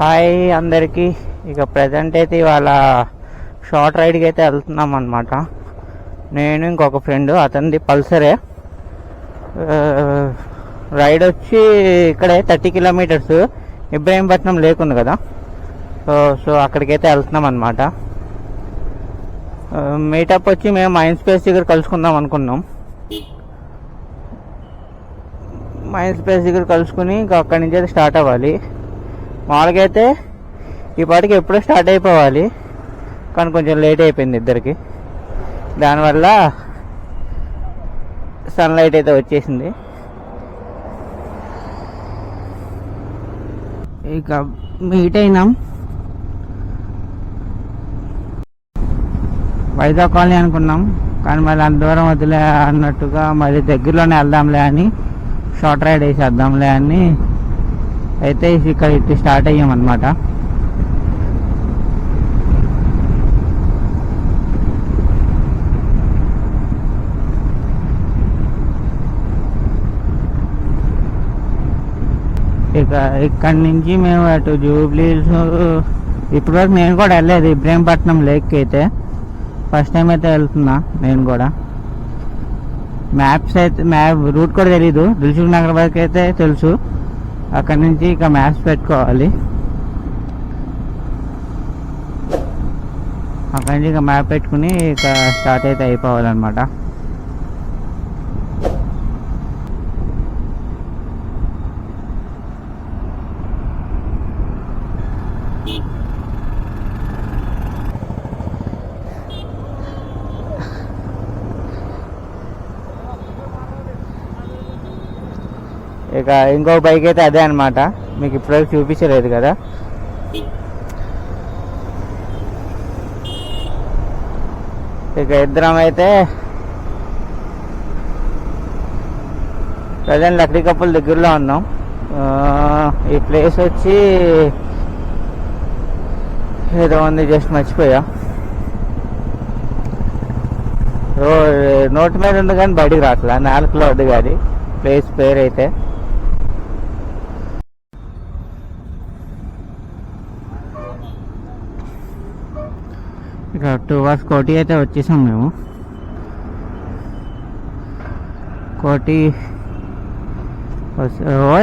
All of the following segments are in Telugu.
హాయ్ అందరికీ. ఇక ప్రజెంట్ అయితే ఇవాళ షార్ట్ రైడ్కి అయితే వెళ్తున్నాం అనమాట. నేను ఇంకొక ఫ్రెండ్, అతనిది పల్సరే. రైడ్ వచ్చి ఇక్కడే 30 కిలోమీటర్స్ ఇబ్రహీంపట్నం లేకుంది కదా, సో అక్కడికైతే వెళ్తున్నాం అనమాట. మీటప్ వచ్చి మేము మైండ్ స్పేస్ దగ్గర కలుసుకుందాం అనుకున్నాం. మైండ్ స్పేస్ దగ్గర కలుసుకుని ఇంకా అక్కడి నుంచి అయితే స్టార్ట్ అవ్వాలి. మామూలుగా అయితే ఈ పాటికి ఎప్పుడో స్టార్ట్ అయిపోవాలి, కానీ కొంచెం లేట్ అయిపోయింది ఇద్దరికి. దానివల్ల సన్లైట్ అయితే వచ్చేసింది. ఇక మీట్ అయినాం. వైజాగ్ కాలనీ అనుకున్నాం, కానీ మళ్ళీ అంత దూరం వదిలే అన్నట్టుగా మళ్ళీ దగ్గరలోనే వెళ్దాంలే అని, షార్ట్ రైడ్ వేసేద్దాంలే అని అయితే ఇక్కడ ఇటు స్టార్ట్ అయ్యామన్నమాట. ఇక ఇక్కడి నుంచి మేము అటు జూబ్లీస్, ఇప్పటివరకు నేను కూడా వెళ్ళలేదు ఇబ్రహీంపట్నం లేక్కి. అయితే ఫస్ట్ టైం అయితే వెళ్తున్నా నేను కూడా. మ్యాప్స్ అయితే రూట్ కూడా తెలీదు. దిల్సుఖ్ నగర్ వరకు అయితే తెలుసు, అక్కడి నుంచి ఇక మ్యాప్స్ పెట్టుకోవాలి. అక్కడి నుంచి ఇక మ్యాప్ పెట్టుకుని ఇక స్టార్ట్ అయితే అయిపోవాలన్నమాట. ఇక ఇంకో బైక్ అయితే అదే అనమాట, మీకు ఇప్పటివరకు చూపించలేదు కదా. ఇక ఇద్దరం అయితే ప్రజెంట్ లక్డీ కప్పుల దగ్గరలో ఉన్నాం. ఈ ప్లేస్ వచ్చి ఏదో ఉంది, జస్ట్ మర్చిపోయా. నోటి మీద ఉంది కానీ బయటికి రావట్లా, నాలుగులో ఉంది కానీ ప్లేస్ పేరు అయితే. ఇక 2 hours కోటి అయితే వచ్చేసాం మేము. కోటి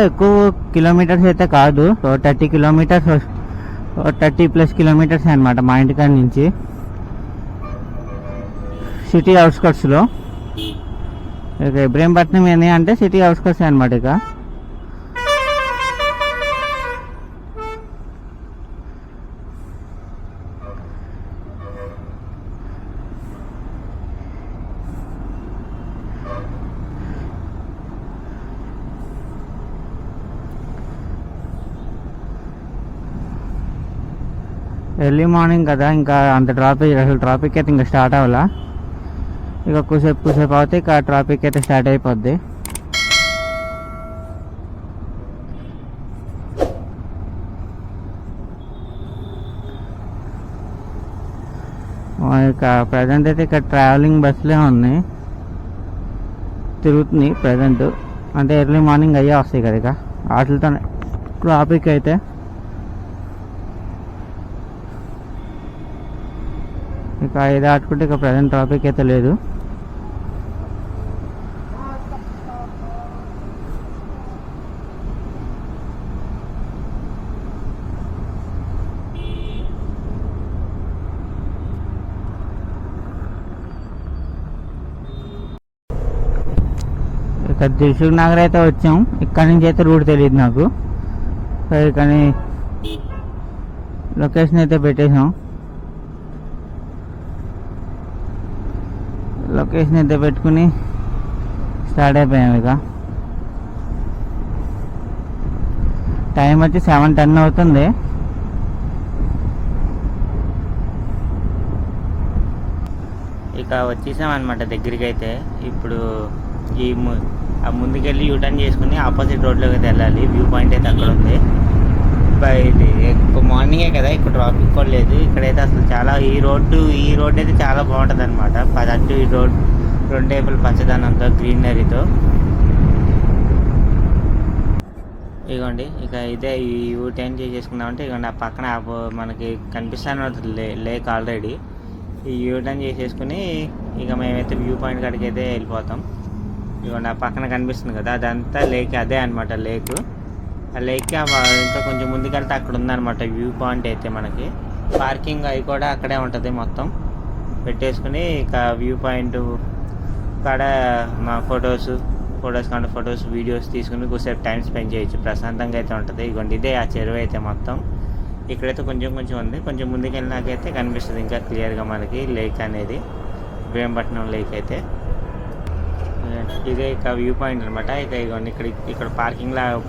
ఎక్కువ కిలోమీటర్స్ అయితే కాదు, 30 కిలోమీటర్స్, 30+ కిలోమీటర్స్ అనమాట మా ఇంటికాడ నుంచి. సిటీ అవుట్స్కట్స్లో. ఇక ఇబ్రహీంపట్నం ఏంటి అంటే సిటీ అవుట్స్కట్స్ అనమాట. ఇక ఎర్లీ మార్నింగ్ కదా, ఇంకా అంత ట్రాఫిక్ అయితే ఇంకా స్టార్ట్ అవ్వాలా. ఇక కూసేపు అవుతే ఇక ట్రాఫిక్ అయితే స్టార్ట్ అయిపోద్ది. ఇక ప్రజెంట్ అయితే ఇక్కడ ట్రావెలింగ్ బస్సులే ఉన్నాయి, తిరుగుతుంది ప్రజెంట్. అంటే ఎర్లీ మార్నింగ్ అయ్యే వస్తాయి కదా, ఇక వాటితోనే ట్రాఫిక్ అయితే. ఇక ఇది ఆటుకుంటే ఇక ప్రజెంట్ ట్రాఫిక్ అయితే లేదు. ఇక దిల్సుఖ్ నగర్ అయితే వచ్చాం. ఇక్కడి నుంచి అయితే రూట్ తెలియదు నాకు, కానీ లొకేషన్ అయితే పెట్టేసాం. లొకేషన్ అయితే పెట్టుకుని స్టార్ట్ అయిపోయాం. ఇక టైం వచ్చి 7:10 అవుతుంది. ఇక వచ్చేసాం అనమాట దగ్గరికి అయితే. ఇప్పుడు ఈ ముందుకెళ్ళి యూటర్న్ చేసుకుని ఆపోజిట్ రోడ్లోకి అయితే వెళ్ళాలి. వ్యూ పాయింట్ అయితే అక్కడ ఉంది. ఇది ఎక్కువ మార్నింగే కదా, ఇక్కడ ట్రాఫిక్ కూడా లేదు. ఇక్కడైతే అసలు చాలా ఈ రోడ్డు అయితే చాలా బాగుంటుంది అనమాట. అటు ఈ రోడ్ రెండు వైపులు పచ్చదనంతో, గ్రీనరీతో. ఇగోండి ఇక ఇదే ఈ యూ టర్న్ చేసేసుకుందామంటే ఇగోండి ఆ పక్కన మనకి కనిపిస్తానే ఉంటుంది లేక్ ఆల్రెడీ. ఈ యూ టర్న్ చేసేసుకుని ఇక మేమైతే వ్యూ పాయింట్ కాడికి అయితే వెళ్ళిపోతాం. ఇగోండి ఆ పక్కన కనిపిస్తుంది కదా అదంతా లేక్, అదే అనమాట లేకు. ఆ లేక్కి ఇంకా కొంచెం ముందుకెళ్తే అక్కడ ఉందన్నమాట వ్యూ పాయింట్ అయితే మనకి. పార్కింగ్ అవి కూడా అక్కడే ఉంటుంది మొత్తం పెట్టేసుకుని ఇక వ్యూ పాయింట్ కాడ మా ఫొటోస్ కంటే ఫొటోస్ వీడియోస్ తీసుకుని కొద్దిసేపు టైం స్పెండ్ చేయొచ్చు, ప్రశాంతంగా అయితే ఉంటుంది. ఇదిగోండి ఇదే ఆ చెరువు అయితే మొత్తం. ఇక్కడైతే కొంచెం ఉంది, కొంచెం ముందుకు వెళ్ళినాకైతే కనిపిస్తుంది ఇంకా క్లియర్గా మనకి లేక్ అనేది, ఇబ్రహీంపట్నం లేక్ అయితే. ఇదే ఇక వ్యూ పాయింట్ అనమాట. ఇక ఇదిగోండి ఇక్కడ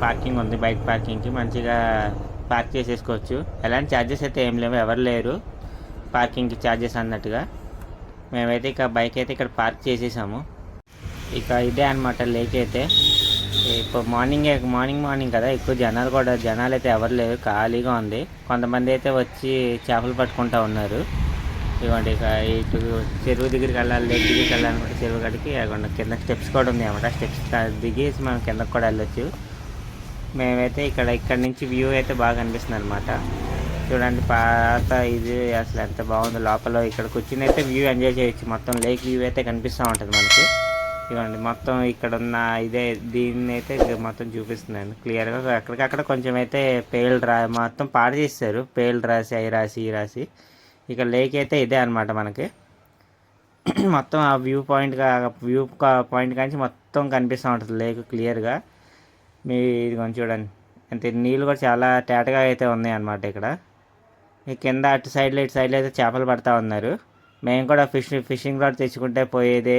పార్కింగ్ ఉంది, బైక్ పార్కింగ్కి మంచిగా పార్క్ చేసేసుకోవచ్చు. ఎలాంటి ఛార్జెస్ అయితే ఏం లేవు, ఎవరు లేరు పార్కింగ్కి ఛార్జెస్ అన్నట్టుగా. మేమైతే ఇక బైక్ అయితే ఇక్కడ పార్క్ చేసేసాము. ఇక ఇదే అనమాట లేక్ అయితే. ఇప్పుడు మార్నింగ్ కదా, ఎక్కువ జనాలు అయితే ఎవరు లేరు, ఖాళీగా ఉంది. కొంతమంది అయితే వచ్చి చేపలు పట్టుకుంటూ ఉన్నారు. ఇవ్వండి ఇక ఇటు చెరువు దగ్గరికి వెళ్ళాలి, లేక్ దగ్గరికి వెళ్ళాలన్నమాట. చెరువు కాడికి కింద స్టెప్స్ కూడా ఉంది అన్నమాట. స్టెప్స్ దిగి మనం కిందకు కూడా వెళ్ళొచ్చు. మేమైతే ఇక్కడ నుంచి వ్యూ అయితే బాగా అనిపిస్తుంది అనమాట. చూడండి పాత ఇది అసలు ఎంత బాగుంది. లోపల ఇక్కడ కూర్చుని అయితే వ్యూ ఎంజాయ్ చేయొచ్చు. మొత్తం లేక్ వ్యూ అయితే కనిపిస్తూ ఉంటుంది మనకి. ఇవ్వండి మొత్తం ఇక్కడ ఉన్న దీన్ని అయితే మొత్తం చూపిస్తున్నాను క్లియర్గా. అక్కడికక్కడ కొంచెం అయితే మొత్తం పాడు చేస్తారు, పేలు రాసి అవి రాసి ఈ రాసి. ఇక లేక్ అయితే ఇదే అనమాట మనకి. మొత్తం ఆ వ్యూ పాయింట్ కానీ మొత్తం కనిపిస్తూ ఉంటుంది లేక్ క్లియర్గా. ఇది కొంచెం చూడండి, అంతే నీళ్ళు కూడా చాలా తేటగా అయితే ఉన్నాయి అన్నమాట. ఇక్కడ ఈ కింద ఇటు సైడ్లో అయితే చేపలు పడతా ఉన్నారు. మేము కూడా ఫిషింగ్ రాడ్ తెచ్చుకుంటే పోయేది,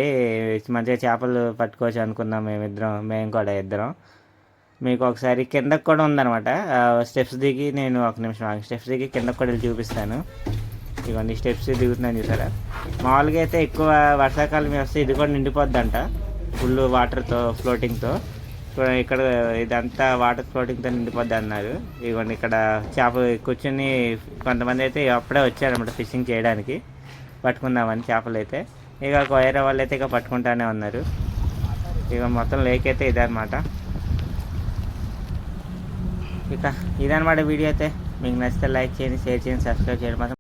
మంచిగా చేపలు పట్టుకోవచ్చు అనుకున్నాం మేము కూడా ఇద్దరం. మీకు ఒకసారి కిందకు కూడా ఉందన్నమాట. స్టెప్స్ దిగి నేను ఒక నిమిషం స్టెప్స్ దిగి కిందకు కూడా చూపిస్తాను. ఇవన్నీ స్టెప్స్ దిగుతున్నాను చూసారా. మామూలుగా అయితే ఎక్కువ వర్షాకాలం వస్తే ఇది కూడా నిండిపోద్దంట ఫుల్ వాటర్తో, ఫ్లోటింగ్తో. ఇక్కడ ఇదంతా వాటర్ ఫ్లోటింగ్తో నిండిపోద్ది అన్నారు. ఇదిగోండి ఇక్కడ చేప కూర్చొని కొంతమంది అయితే అప్పుడే వచ్చారన్నమాట ఫిషింగ్ చేయడానికి, పట్టుకుందామని చేపలు అయితే. ఇక వేరే వాళ్ళు అయితే ఇక పట్టుకుంటానే ఉన్నారు. ఇక మొత్తం లేక్ అయితే ఇదన్నమాట. ఇక ఇదన్నమాట వీడియో అయితే. మీకు నచ్చితే లైక్ చేయండి, షేర్ చేయండి, సబ్స్క్రైబ్ చేయండి.